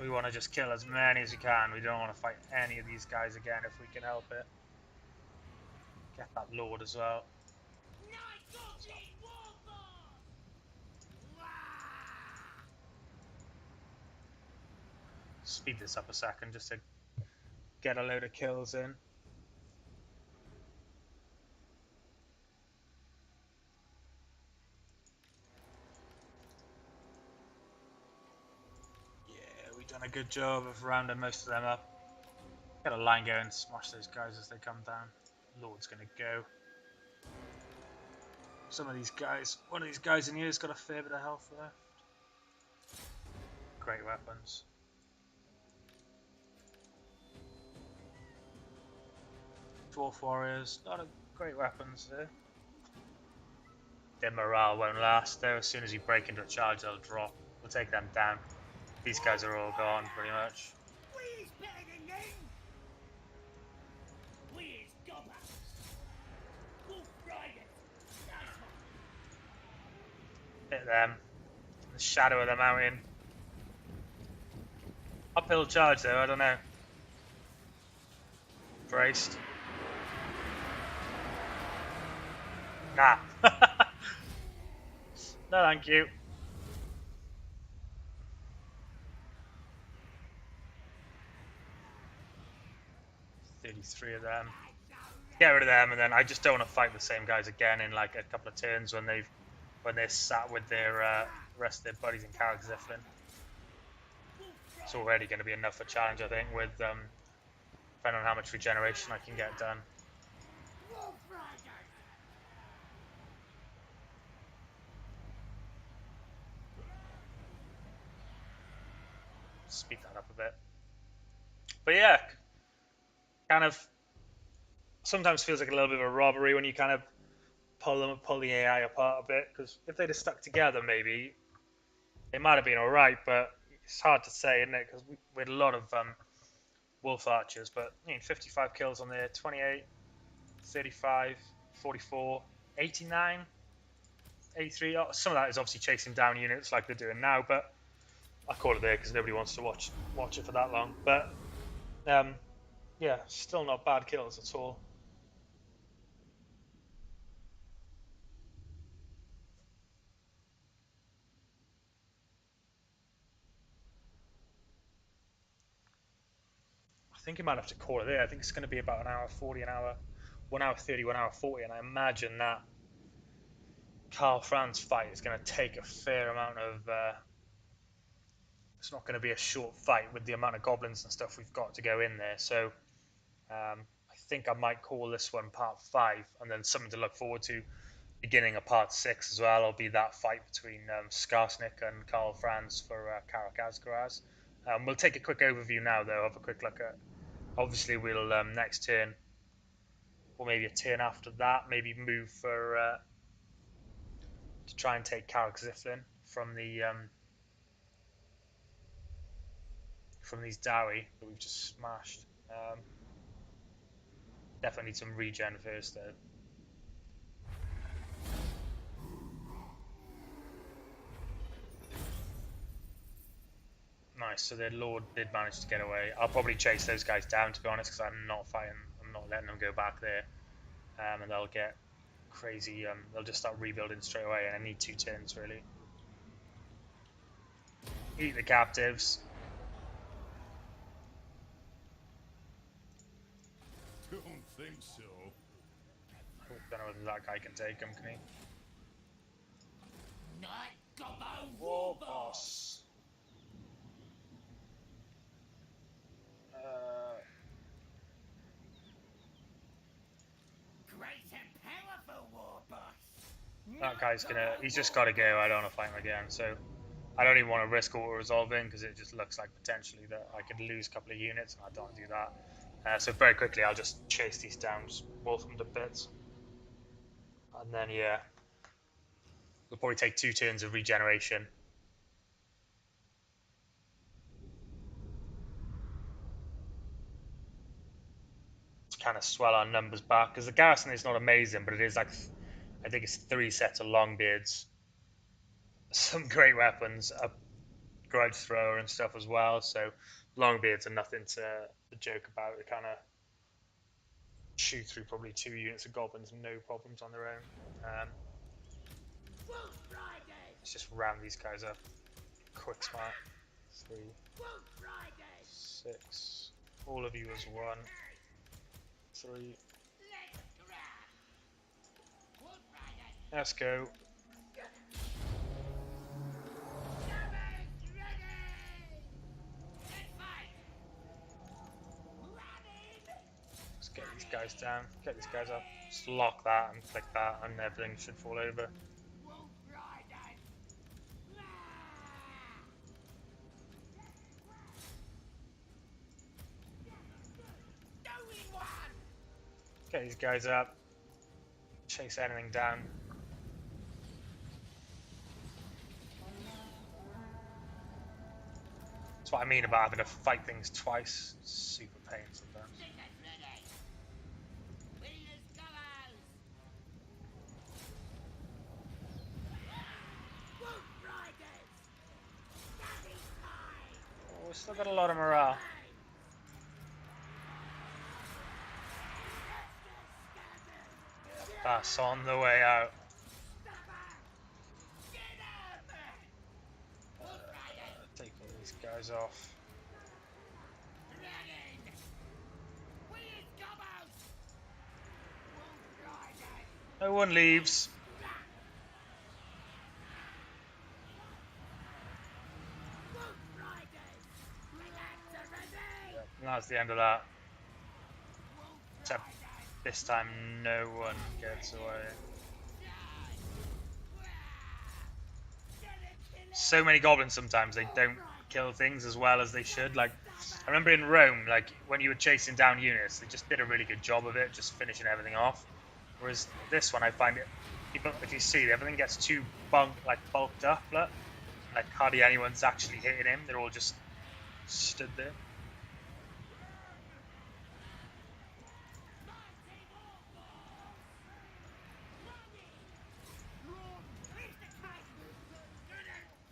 We want to just kill as many as we can. We don't want to fight any of these guys again if we can help it. Get that Lord as well. Speed this up a second just to get a load of kills in. Yeah, we've done a good job of rounding most of them up. Get a line going and smash those guys as they come down. Lord's gonna go. Some of these guys, one of these guys in here has got a fair bit of health left. Great weapons. Dwarf warriors, a lot of great weapons there. Their morale won't last though. As soon as you break into a charge, they'll drop. We'll take them down. These guys are all gone pretty much. Hit them. The shadow of the mountain. Uphill charge though, I don't know. Braced. Nah. No, thank you. $33 of them. Get rid of them, and then I just don't want to fight the same guys again in like a couple of turns when they're sat with their rest of their buddies in Karak Ziflin. It's already going to be enough for challenge, I think, with depending on how much regeneration I can get done. Speed that up a bit. But yeah, kind of sometimes feels like a little bit of a robbery when you kind of pull the AI apart a bit, because if they'd have stuck together, maybe they might have been all right. But it's hard to say, isn't it? Because we had a lot of wolf archers, but 55 kills on there, 28, 35, 44, 89, 83. Oh, some of that is obviously chasing down units like they're doing now, but I call it there because nobody wants to watch it for that long. But yeah, still not bad kills at all. I think I might have to call it there. I think it's going to be about an hour 40, 1 hour 30, 1 hour 40, and I imagine that Karl Franz fight is going to take a fair amount of it's not going to be a short fight with the amount of goblins and stuff we've got to go in there. So I think I might call this one part 5, and then something to look forward to beginning of part 6 as well. Will be that fight between Skarsnik and Karl Franz for Karak Asgaraz. We'll take a quick overview now, though. Have a quick look at. Obviously, we'll next turn, or maybe a turn after that, maybe move for to try and take Karak Ziflin from the from these Dowie that we've just smashed. Definitely need some regen first, though. Nice, so their lord did manage to get away. I'll probably chase those guys down, to be honest, because I'm not fighting. I'm not letting them go back there, and they'll get crazy. They'll just start rebuilding straight away, and I need 2 turns really. Eat the captives. Don't think so. I don't know whether that guy can take him, can he? Night Gobbo War Warboss. boss. Great and powerful Warboss. That guy's gonna. He's just got to go. I don't want to fight him again. So I don't even want to risk auto resolving because it just looks like potentially that I could lose a couple of units, and I don't want to do that. So very quickly, I'll just chase these down, just wolf them to bits, and then yeah, we'll probably take 2 turns of regeneration. Kind of swell our numbers back because the garrison is not amazing, but it is like I think it's 3 sets of longbeards, some great weapons, a grudge thrower and stuff as well. So longbeards are nothing to joke about. They kind of shoot through probably 2 units of goblins, no problems on their own. Wolf Riders. Let's just ram these guys up. Quick smart. 3, Wolf Riders. 6. All of you as 1. 3. Let's grab. Wolf Riders. Let's go. Shaman's ready. Let's fight. Rabbit. Let's get these guys down. Get these guys up. Just lock that and click that, and everything should fall over. Wolf Riders. Ah. Doing one. Get these guys up. Chase anything down. That's what I mean about having to fight things twice. It's super pain sometimes. Tickets ready. Wheelers colours. Wolf Riders. Daddy time. Oh, we've still got a lot of morale. That's on the way out. Take all these guys off. No one leaves. And that's the end of that. Except this time no one gets away. So many goblins sometimes they don't kill things as well as they should. Like I remember in Rome, like when you were chasing down units, they just did a really good job of it, just finishing everything off. Whereas this one, I find it, people, if you see, everything gets too bulked up. Look, like hardly anyone's actually hitting him. They're all just stood there.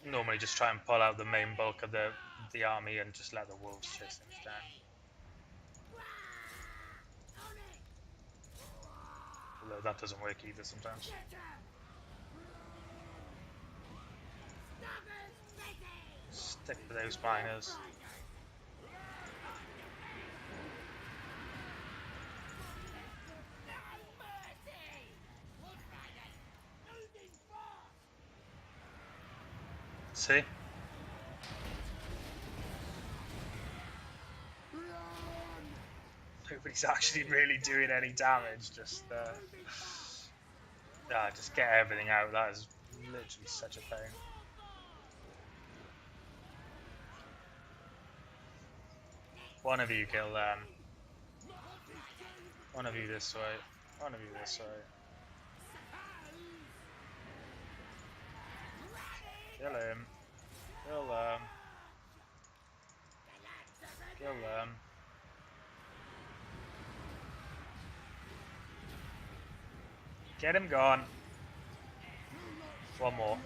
Normally just try and pull out the main bulk of the army and just let the wolves chase things down. Although that doesn't work either sometimes. Stick with those miners. See? Nobody's actually really doing any damage. Just get everything out. That is literally such a pain. One of you kill them. One of you this way. One of you this way. Kill him. Kill them. Kill them. Get him gone. One more.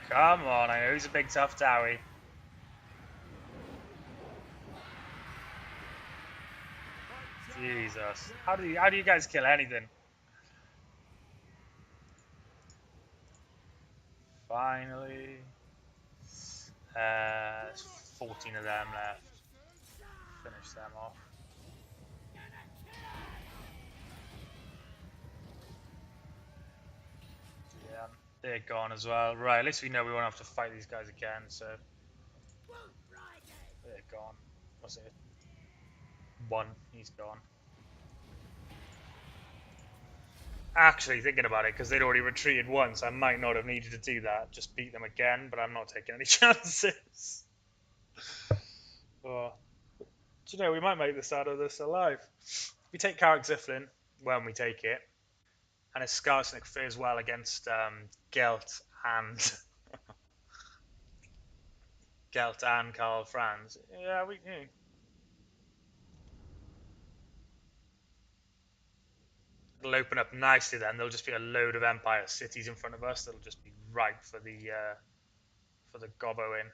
Come on, I know he's a big tough Dowie. Jesus. How do you guys kill anything? Finally. There's 14 of them left. Finish them off. Yeah, they're gone as well. Right, at least we know we won't have to fight these guys again, so they're gone. What's it? One, he's gone. Actually, thinking about it, because they'd already retreated once, I might not have needed to do that. Just beat them again, but I'm not taking any chances. Oh. Do you know, we might make this out of this alive. We take Karak Ziflin, when we take it, and his Skarsnik fares well against Gelt and Gelt and Karl Franz. Yeah, we. It'll open up nicely then. There'll just be a load of Empire cities in front of us. That'll just be ripe for the gobbo in.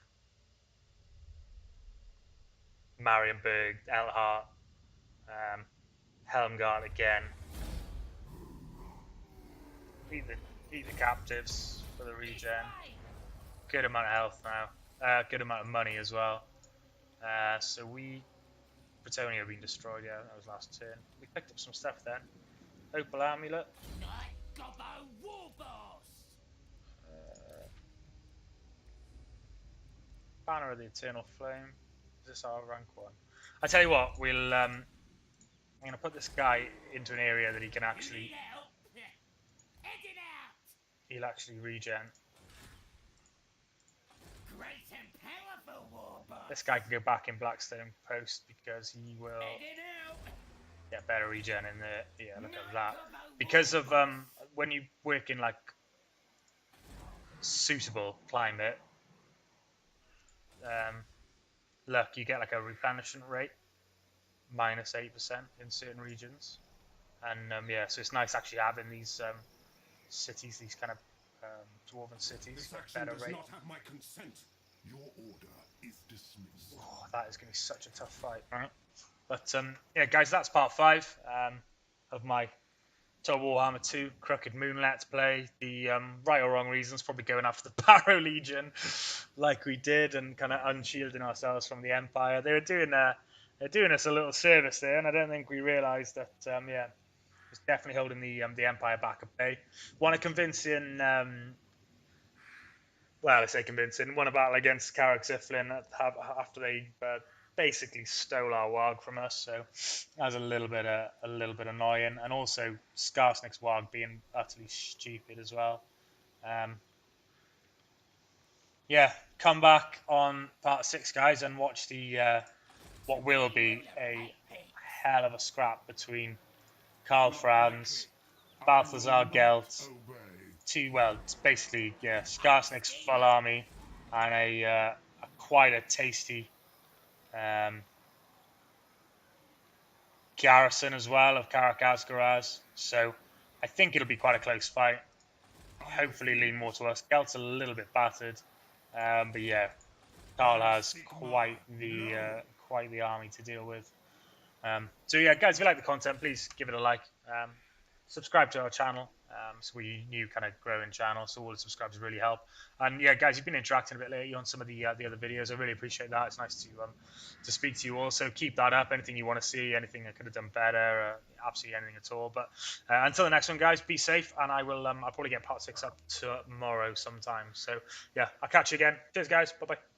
Marienburg, Elhart, Helmgart again. Eat the captives for the regen. Good amount of health now. Good amount of money as well. So Bretonia have been destroyed. Yeah, that was last turn. We picked up some stuff then. Opal Amulet. Banner of the Eternal Flame. Is this our rank 1? I tell you what, I'm gonna put this guy into an area that he can actually. He'll actually regen. This guy can go back in Blackstone post because he will get better regen in there. Yeah, look at that. Because of when you work in like suitable climate, look, you get like a replenishment rate minus 8% in certain regions, and yeah, so it's nice actually having these cities, these kind of dwarven cities, better rate. Not have my consent. Your order is dismissed. Oh, that is going to be such a tough fight. Right. But yeah, guys, that's part 5 of my Total Warhammer 2 Crooked Moon Let's Play. The right or wrong reasons, probably going after the Barrow Legion like we did, and kind of unshielding ourselves from the Empire. They're doing us a little service there, and I don't think we realised that. Yeah, it's definitely holding the Empire back a bay. Want to convince in. Well, I say convincing. Won a battle against Karak Ziflin after they basically stole our warg from us, so that was a little bit annoying. And also Skarsnik's warg being utterly stupid as well. Yeah, come back on part 6, guys, and watch the what will be a hell of a scrap between Karl Franz, Balthazar Gelt. It's basically, yeah, Skarsnik's full army and a quite a tasty garrison as well of Karak Asgaraz. So I think it'll be quite a close fight. Hopefully lean more to us. Gelt's a little bit battered, but yeah, Karl has quite the army to deal with. So yeah, guys, if you like the content, please give it a like. Subscribe to our channel. So we new kind of growing channel, so all the subscribers really help. And yeah, guys, you've been interacting a bit lately on some of the other videos. I really appreciate that. It's nice to speak to you all. So keep that up. Anything you want to see, anything I could have done better, absolutely anything at all. But until the next one, guys, be safe, and I will I'll probably get part 6 up tomorrow sometime. So yeah, I'll catch you again. Cheers, guys. Bye bye.